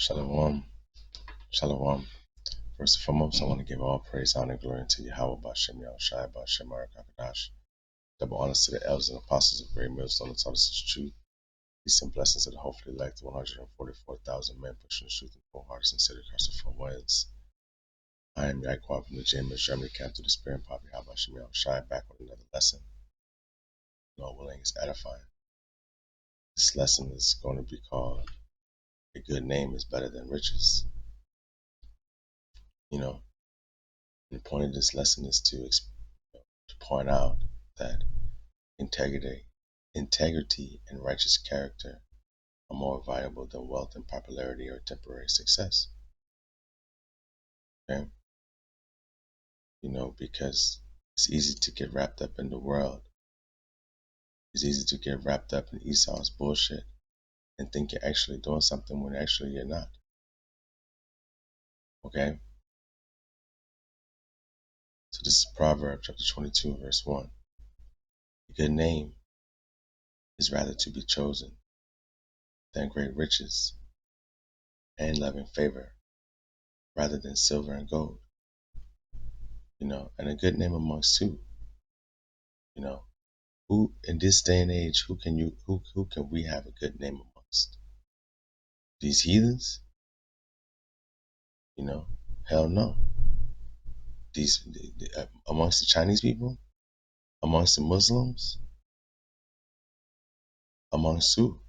Shalom, shalom. First and foremost, I want to give all praise, honor, and glory to Yahweh Bashem Yahushai Bashem Barakakadash. Double honors to the elders and apostles of Great Millstone that taught us his truth. Peace and blessings to the hopefully elect, 144,000 men pushing the truth and full heart sincerity across the four winds. I am Yaquan from the James Germany camp to the Spirit and Papa Yahweh Bashem Yahushai back with another lesson. Lord willing is edifying. This lesson is going to be called A Good Name is Better Than Riches. You know, the point of this lesson is to point out that integrity and righteous character are more valuable than wealth and popularity or temporary success. Okay? Because it's easy to get wrapped up in the world. It's easy to get wrapped up in Esau's bullshit and think you're actually doing something when actually you're not. Okay? So this is Proverbs chapter 22, verse 1. A good name is rather to be chosen than great riches and loving favor rather than silver and gold. And a good name amongst who? Who in this day and age, who can we have a good name amongst? These heathens? Hell no. Amongst the Chinese people? Amongst the Muslims? Amongst who?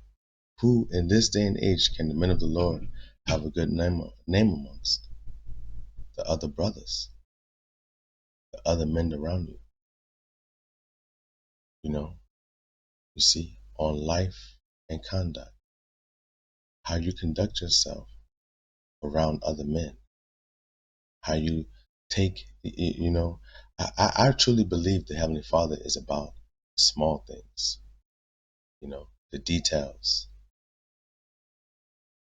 Who in this day and age can the men of the Lord have a good name amongst? The other brothers, the other men around you. You see, on life and conduct, how you conduct yourself around other men, how you take, I truly believe the Heavenly Father is about small things, the details,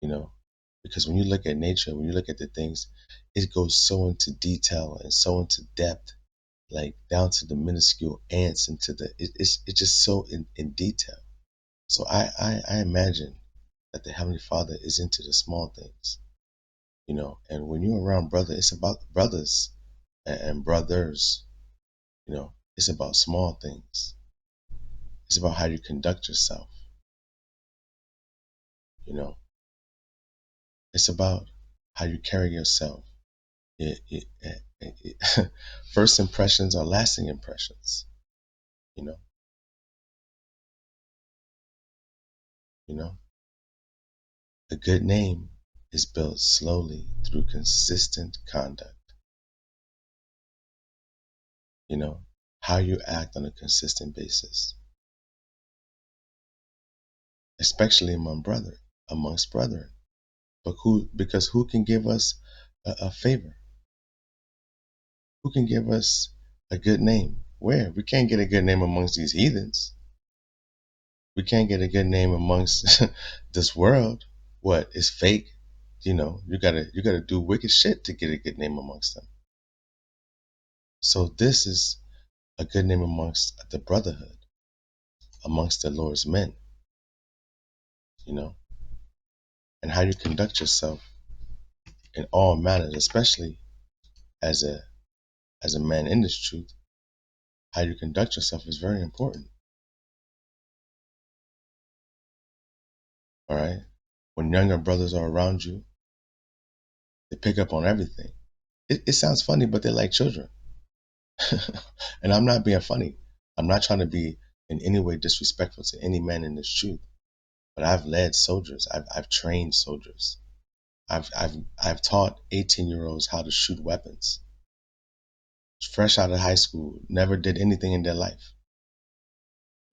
because when you look at nature, when you look at the things, it goes so into detail and so into depth, like down to the minuscule ants and it's just so in detail. So I imagine that the Heavenly Father is into the small things, and when you're around brother, it's about brothers and brothers, it's about small things. It's about how you conduct yourself, it's about how you carry yourself. First impressions are lasting impressions, you know, you know. A good name is built slowly through consistent conduct. How you act on a consistent basis, especially amongst brethren. Because who can give us a favor? Who can give us a good name? Where? We can't get a good name amongst these heathens. We can't get a good name amongst this world. What is fake? You gotta do wicked shit to get a good name amongst them. So this is a good name amongst the brotherhood, amongst the Lord's men, and how you conduct yourself in all manners, especially as a man in this truth. How you conduct yourself is very important. All right. When younger brothers are around you, they pick up on everything. It sounds funny, but they're like children. And I'm not being funny. I'm not trying to be in any way disrespectful to any man in this truth. But I've led soldiers. I've trained soldiers. I've taught 18-year-olds how to shoot weapons. Fresh out of high school, never did anything in their life.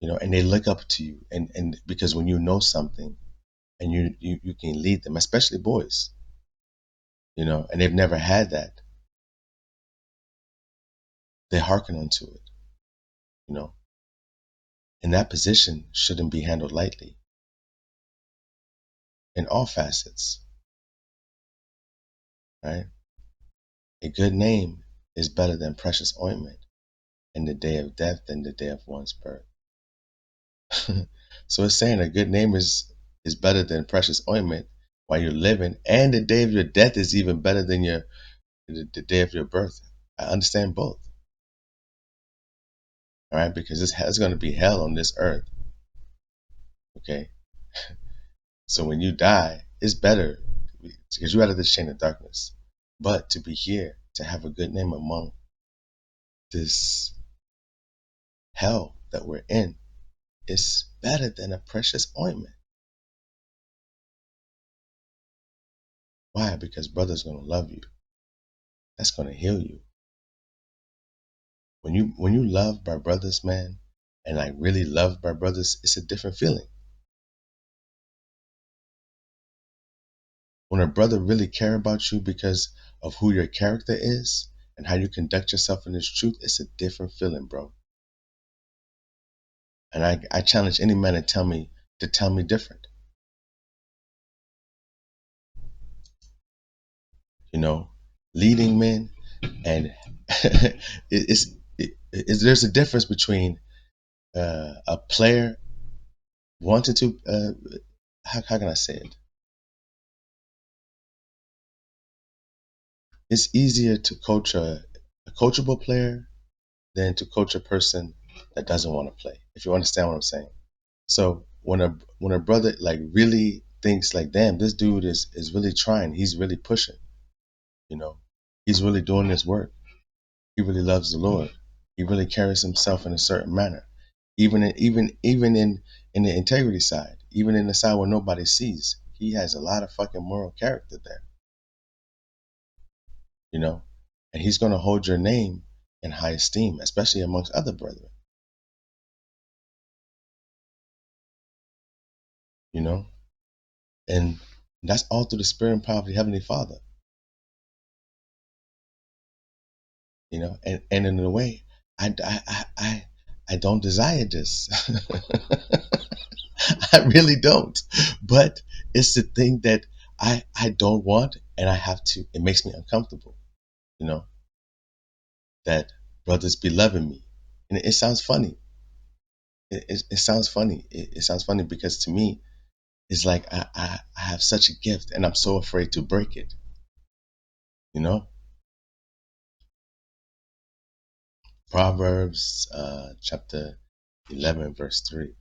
And they look up to you, and because when you know something and you can lead them, especially boys, and they've never had that, they hearken unto it. And that position shouldn't be handled lightly in all facets, right? A good name is better than precious ointment in the day of death than the day of one's birth. So it's saying a good name is better than precious ointment while you're living, and the day of your death is even better than the day of your birth. I understand both. All right, because it's going to be hell on this earth. Okay, so when you die, it's better because you out of this chain of darkness. But to be here, to have a good name among this hell that we're in, is better than a precious ointment. Why? Because brother's gonna love you. That's gonna heal you. When you love by brothers, man, and like really love by brothers, it's a different feeling. When a brother really care about you because of who your character is and how you conduct yourself in this truth, it's a different feeling, bro. And I challenge any man to tell me different. You know, leading men and there's a difference between a player wanting to how can I say it? It's easier to coach a coachable player than to coach a person that doesn't want to play. If you understand what I'm saying. So when a brother like really thinks like, damn, this dude is really trying, he's really pushing, you know, he's really doing this work. He really loves the Lord. He really carries himself in a certain manner. Even in the integrity side, even in the side where nobody sees, he has a lot of fucking moral character there, you know? And he's gonna hold your name in high esteem, especially amongst other brethren, you know? And that's all through the spirit and power of the Heavenly Father, you know, and in a way, I don't desire this. I really don't. But it's the thing that I don't want, and I have to. It makes me uncomfortable, you know, that brothers be loving me, and it sounds funny. It sounds funny. It sounds funny because to me, it's like I have such a gift, and I'm so afraid to break it. You know, Proverbs chapter 11 verse 3.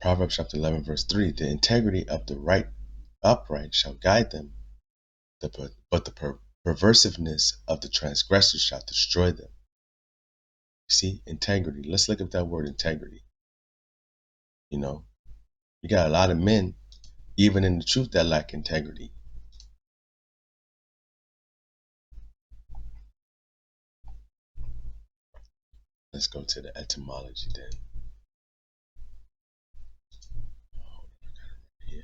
Proverbs chapter 11 verse 3. The integrity of the upright shall guide them, but the perversiveness of the transgressors shall destroy them. See, integrity. Let's look at that word integrity. You know, you got a lot of men, even in the truth, that lack integrity. Let's go to the etymology then. Here.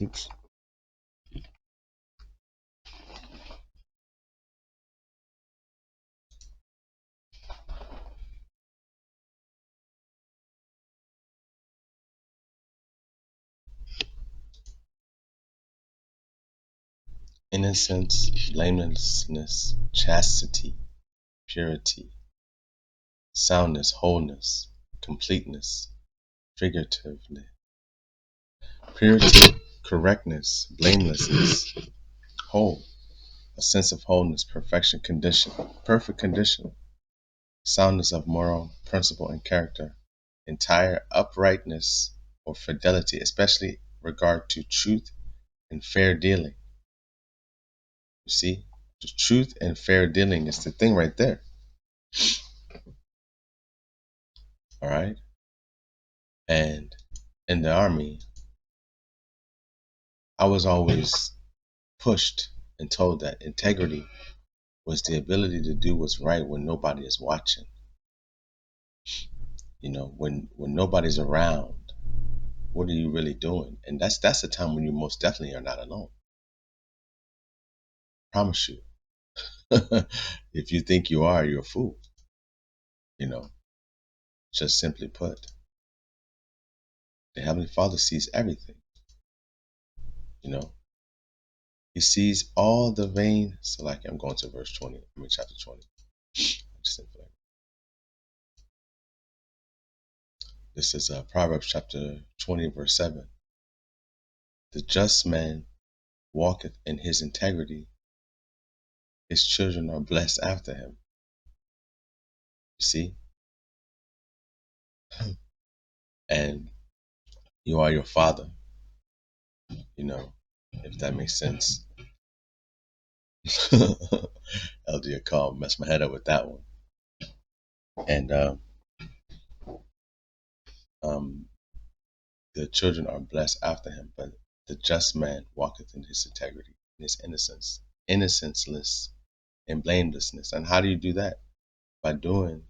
Oops. Innocence, blamelessness, chastity, purity, soundness, wholeness, completeness, figuratively. Purity, correctness, blamelessness, whole, a sense of wholeness, perfection, condition, perfect condition, soundness of moral principle and character, entire uprightness or fidelity, especially regard to truth and fair dealing. You see, the truth and fair dealing is the thing right there. All right. And in the army, I was always pushed and told that integrity was the ability to do what's right when nobody is watching. You know, when nobody's around, what are you really doing? And that's the time when you most definitely are not alone. Promise you. If you think you are, you're a fool. You know, just simply put, the Heavenly Father sees everything. You know, He sees all the vain. So, like, I'm going to verse 20. I mean, chapter 20. This is Proverbs chapter 20, verse 7. The just man walketh in his integrity. His children are blessed after him. You see? And you are your father, you know, if that makes sense. LD call messed my head up with that one. And um, the children are blessed after him, but the just man walketh in his integrity, in his innocence, innocenceless and blamelessness. And how do you do that? By doing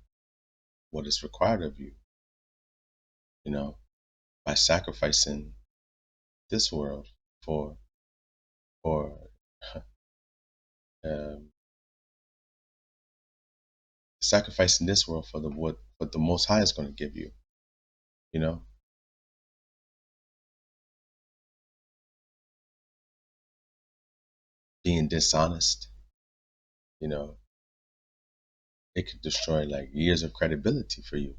what is required of you, you know, by sacrificing this world for for um, sacrificing this world for the what the Most High is going to give you. You know, being dishonest. You know, it could destroy like years of credibility for you.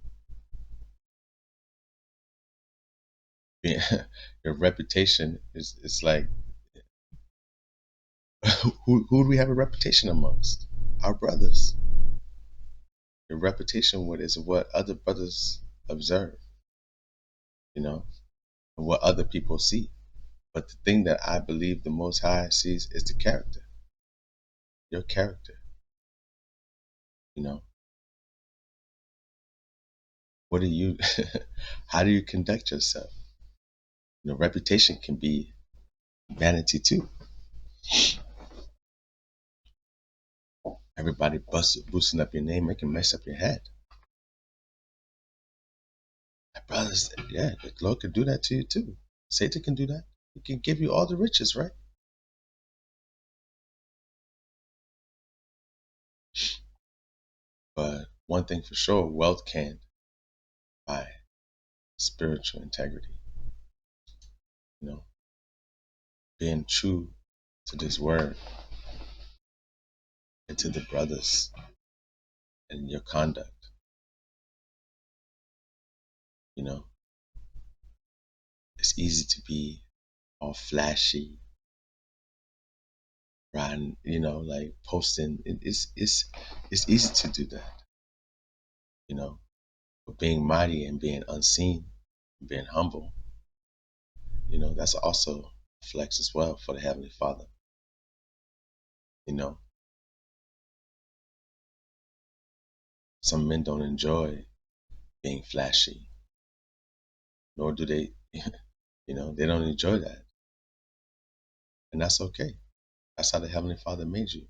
Being, your reputation is it's like who do we have a reputation amongst? Our brothers. Your reputation what is what other brothers observe. You know, and what other people see. But the thing that I believe the Most High sees is the character. Your character. You know, what do you? How do you conduct yourself? You know, reputation can be vanity too. Everybody boosting up your name, it can mess up your head. Brothers, yeah, the Lord could do that to you too. Satan can do that. He can give you all the riches, right? But one thing for sure, wealth can buy spiritual integrity. You know, being true to this word and to the brothers and your conduct. You know, it's easy to be all flashy, riding, you know, like posting. It's easy to do that. You know, but being mighty and being unseen, being humble, you know, that's also a flex as well for the Heavenly Father. You know, some men don't enjoy being flashy, nor do they, you know, they don't enjoy that. And that's okay. That's how the Heavenly Father made you.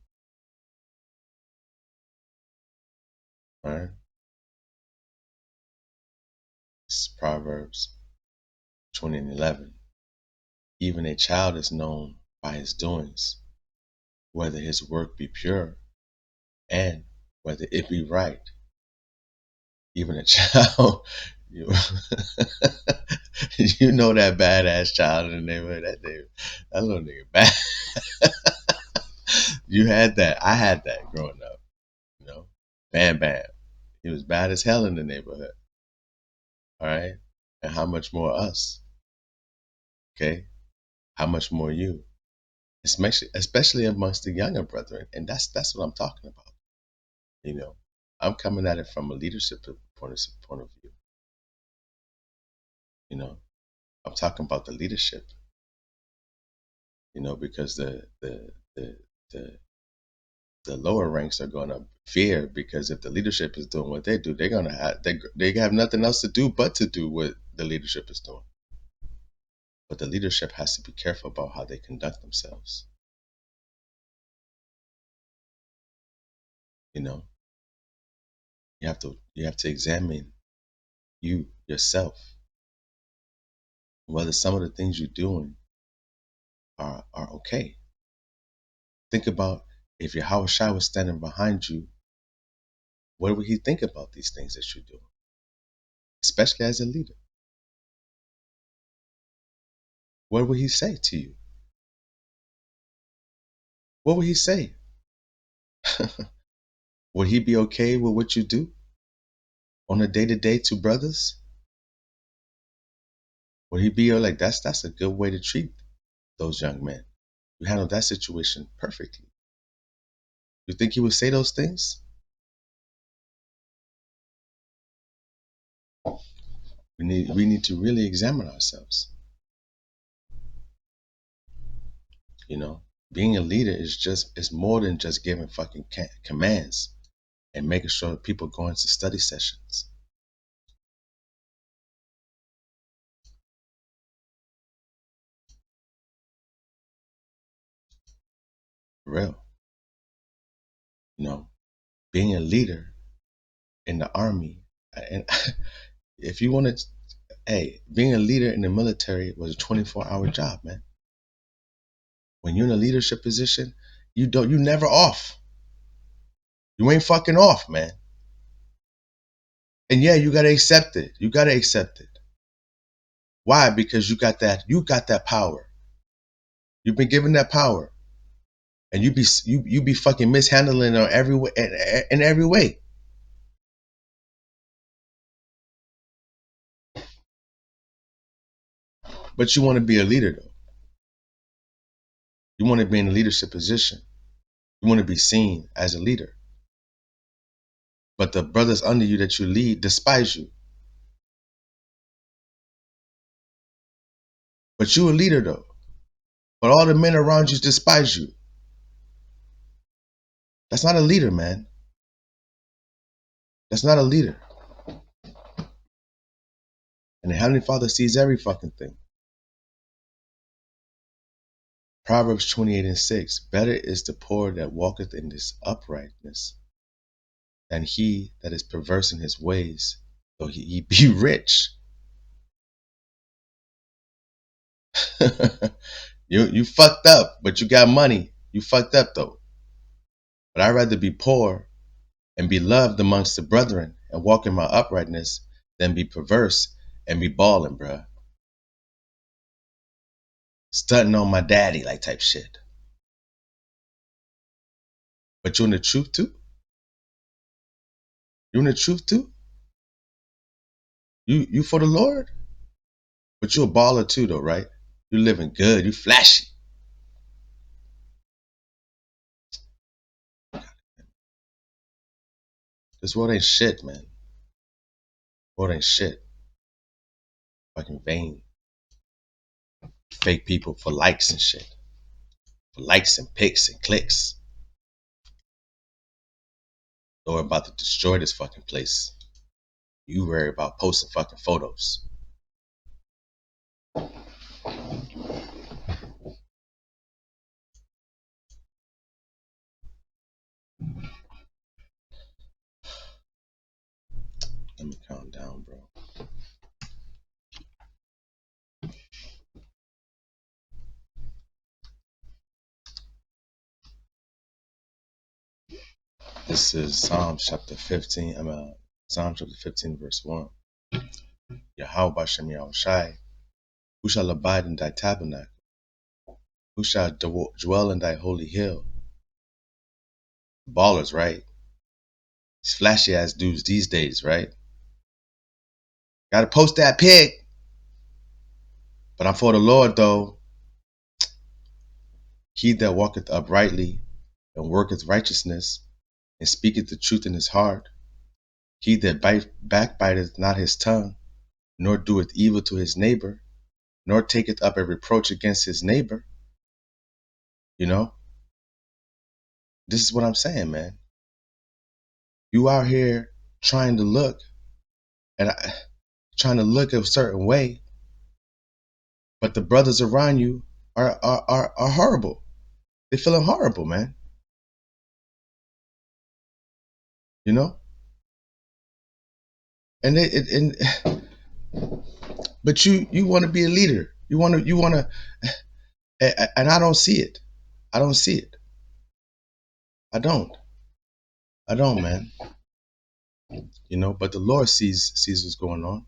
All right. It's Proverbs 20 and 11. Even a child is known by his doings, whether his work be pure and whether it be right. Even a child, you, you know that badass child in the neighborhood. That little nigga bad. You had that. I had that growing up. You know, Bam Bam. He was bad as hell in the neighborhood. All right, and how much more us? Okay, how much more you? Especially amongst the younger brethren, and that's what I'm talking about. You know, I'm coming at it from a leadership point of view. You know, I'm talking about the leadership. You know, because the the lower ranks are going to fear because if the leadership is doing what they do, they're going to have they have nothing else to do but to do what the leadership is doing. But the leadership has to be careful about how they conduct themselves. You know, you have to examine yourself whether some of the things you're doing are okay. Think about If Yahweh Shai was standing behind you, what would he think about these things that you're doing? Especially as a leader. What would he say to you? What would he say? Would he be okay with what you do on a day-to-day to brothers? Would he be like, that's a good way to treat those young men? You handled that situation perfectly. You think he would say those things? We need to really examine ourselves. You know, being a leader is more than just giving fucking commands and making sure that people go into study sessions. For real. You know, being a leader in the army, and if you want to, hey, being a leader in the military was a 24-hour job, man. When you're in a leadership position, you never off. You ain't fucking off, man. And yeah, you gotta accept it. You gotta accept it. Why? Because you got that power. You've been given that power. And you be fucking mishandling it every way, in every way. But you want to be a leader though. You want to be in a leadership position. You want to be seen as a leader. But the brothers under you that you lead despise you. But you a leader though. But all the men around you despise you. That's not a leader, man. That's not a leader. And the Heavenly Father sees every fucking thing. Proverbs 28:6. Better is the poor that walketh in this uprightness than he that is perverse in his ways, though he be rich. You fucked up, but you got money. You fucked up though. But I'd rather be poor and be loved amongst the brethren and walk in my uprightness than be perverse and be balling, bruh. Stunting on my daddy like type shit. But you in the truth too? You in the truth too? You for the Lord? But you a baller too though, right? You living good, you flashy. This world ain't shit, man. World ain't shit. Fucking vain. Fake people for likes and shit. For likes and pics and clicks. Lord about to destroy this fucking place. You worry about posting fucking photos. Let me calm down, bro. This is Psalms chapter 15. Psalm chapter 15, verse 1. Yahweh Bashem Yahushai, who shall abide in thy tabernacle? Who shall dwell in thy holy hill? Ballers, right? These flashy ass dudes these days, right? Gotta post that pic. But I'm for the Lord, though. He that walketh uprightly and worketh righteousness and speaketh the truth in his heart, he that backbiteth not his tongue, nor doeth evil to his neighbor, nor taketh up a reproach against his neighbor. You know, this is what I'm saying, man. You out here trying to look a certain way, but the brothers around you are horrible. They're feeling horrible, man. You know, and but you want to be a leader. You want to, and I don't see it. I don't see it. I don't. I don't, man. You know, but the Lord sees what's going on.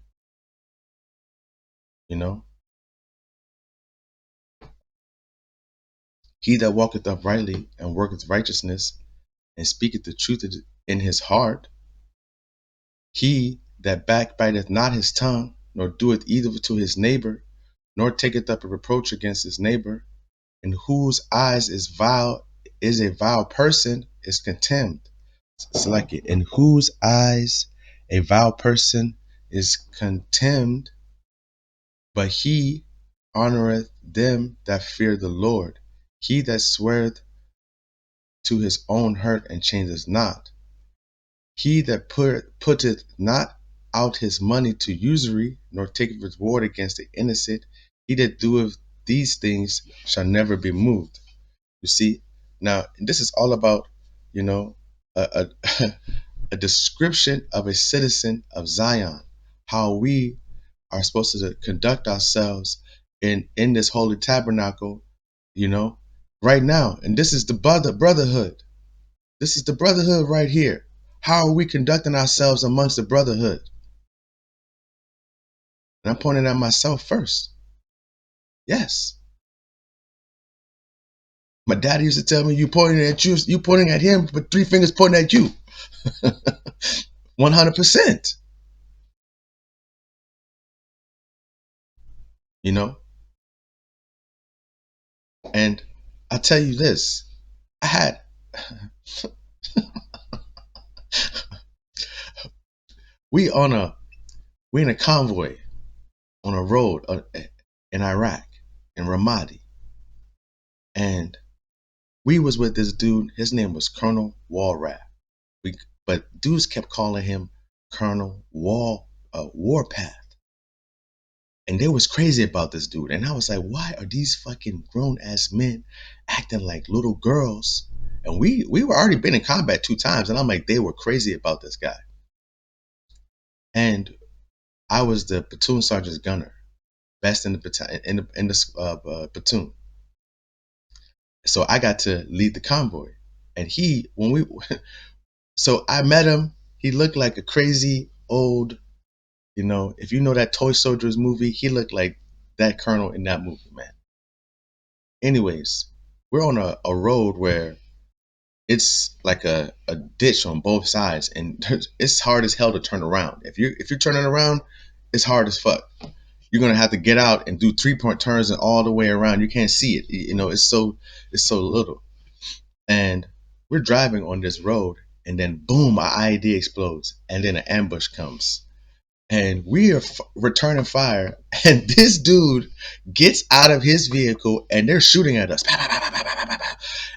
You know, he that walketh uprightly and worketh righteousness and speaketh the truth in his heart, he that backbiteth not his tongue, nor doeth evil to his neighbor, nor taketh up a reproach against his neighbor, in whose eyes is a vile person, is contemned. Select it. In whose eyes a vile person is contemned, but he honoreth them that fear the Lord. He that sweareth to his own hurt and changeth not. He that putteth not out his money to usury, nor taketh reward against the innocent, he that doeth these things shall never be moved. You see, now this is all about, you know, a, a description of a citizen of Zion, how we are supposed to conduct ourselves in this holy tabernacle, you know, right now. And this is the brotherhood. This is the brotherhood right here. How are we conducting ourselves amongst the brotherhood? And I'm pointing at myself first. Yes. My daddy used to tell me, you pointing at you pointing at him, but three fingers pointing at you. 100%. You know? And I tell you this, I had we on a we in a convoy on a road in Iraq, in Ramadi, and we was with this dude. His name was Colonel Walrath. We but dudes kept calling him Colonel Warpath, and they was crazy about this dude. And I was like, why are these fucking grown ass men acting like little girls? And we were already been in combat 2 times, and I'm like, they were crazy about this guy. And I was the platoon sergeant's gunner, best in the platoon. So I got to lead the convoy. And so I met him. He looked like a crazy old, if you know that Toy Soldiers movie, he looked like that colonel in that movie, man. Anyways, we're on a road where it's like a ditch on both sides, and it's hard as hell to turn around. If you're turning around, it's hard as fuck. You're gonna have to get out and do 3-point turns and all the way around. You can't see it. It's so little. And we're driving on this road, and then boom, our IED explodes, and then an ambush comes, and we are returning fire, and this dude gets out of his vehicle, and they're shooting at us,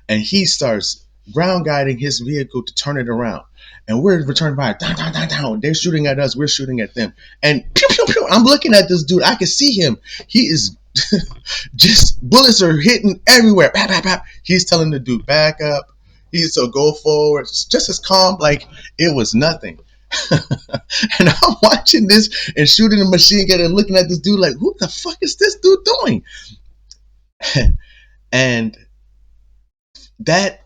and he starts ground guiding his vehicle to turn it around. And we're returning fire. Down, down, down, down. They're shooting at us. We're shooting at them. And pew, pew, pew. I'm looking at this dude. I can see him. He is just bullets are hitting everywhere. Bap, bap, bap. He's telling the dude back up. He's so go forward. Just as calm, like it was nothing. And I'm watching this and shooting a machine gun and looking at this dude like, who the fuck is this dude doing? And that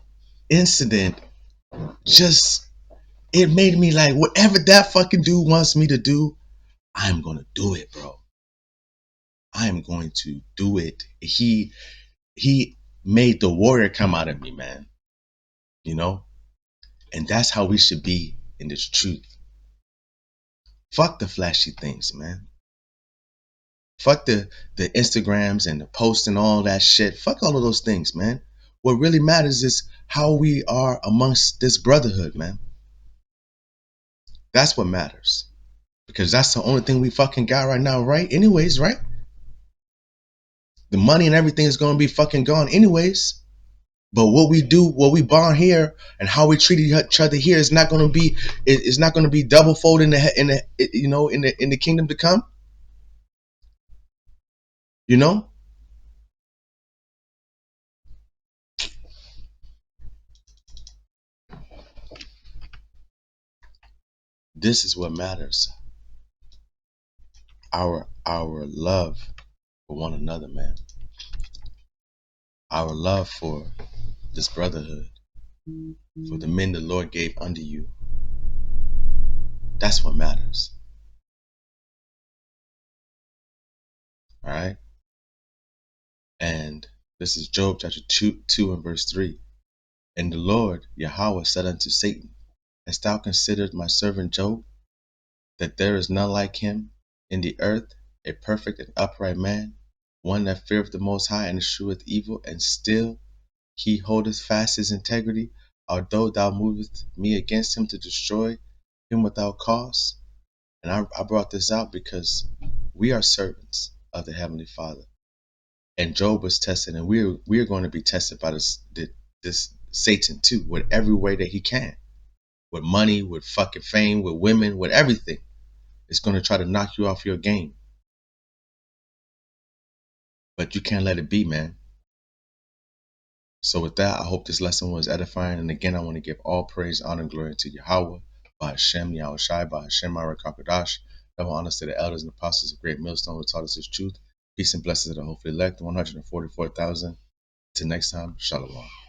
incident just, it made me like, whatever that fucking dude wants me to do, I'm gonna do it, bro. I am going to do it. He made the warrior come out of me, man. You know? And that's how we should be in this truth. Fuck the flashy things, man. Fuck the Instagrams and the posts and all that shit. Fuck all of those things, man. What really matters is how we are amongst this brotherhood, man. That's what matters. Because that's the only thing we fucking got right now, right? Anyways, right? The money and everything is gonna be fucking gone anyways. But what we do, what we bond here, and how we treat each other here is not gonna be. It's not gonna be double fold in the kingdom to come. You know. This is what matters. Our love for one another, man. Our love for this brotherhood. for the men the Lord gave unto you. That's what matters. All right. And this is Job chapter 2 and verse 3. And the Lord Yahweh said unto Satan, Hast thou considered my servant Job, that there is none like him in the earth, a perfect and upright man, one that feareth the Most High and escheweth evil, and still he holdeth fast his integrity, although thou movest me against him to destroy him without cause? And I brought this out because we are servants of the Heavenly Father. And Job was tested, and we're going to be tested by this Satan too, with every way that he can. With money, with fucking fame, with women, with everything. It's going to try to knock you off your game. But you can't let it be, man. So with that, I hope this lesson was edifying. And again, I want to give all praise, honor, and glory to Yahweh, by Hashem, Yahweh Shai, by Hashem, Marakakadash. Double honors to the elders and apostles of Great Millstone who taught us his truth. Peace and blessings to the hopefully elect, 144,000. Till next time, Shalom.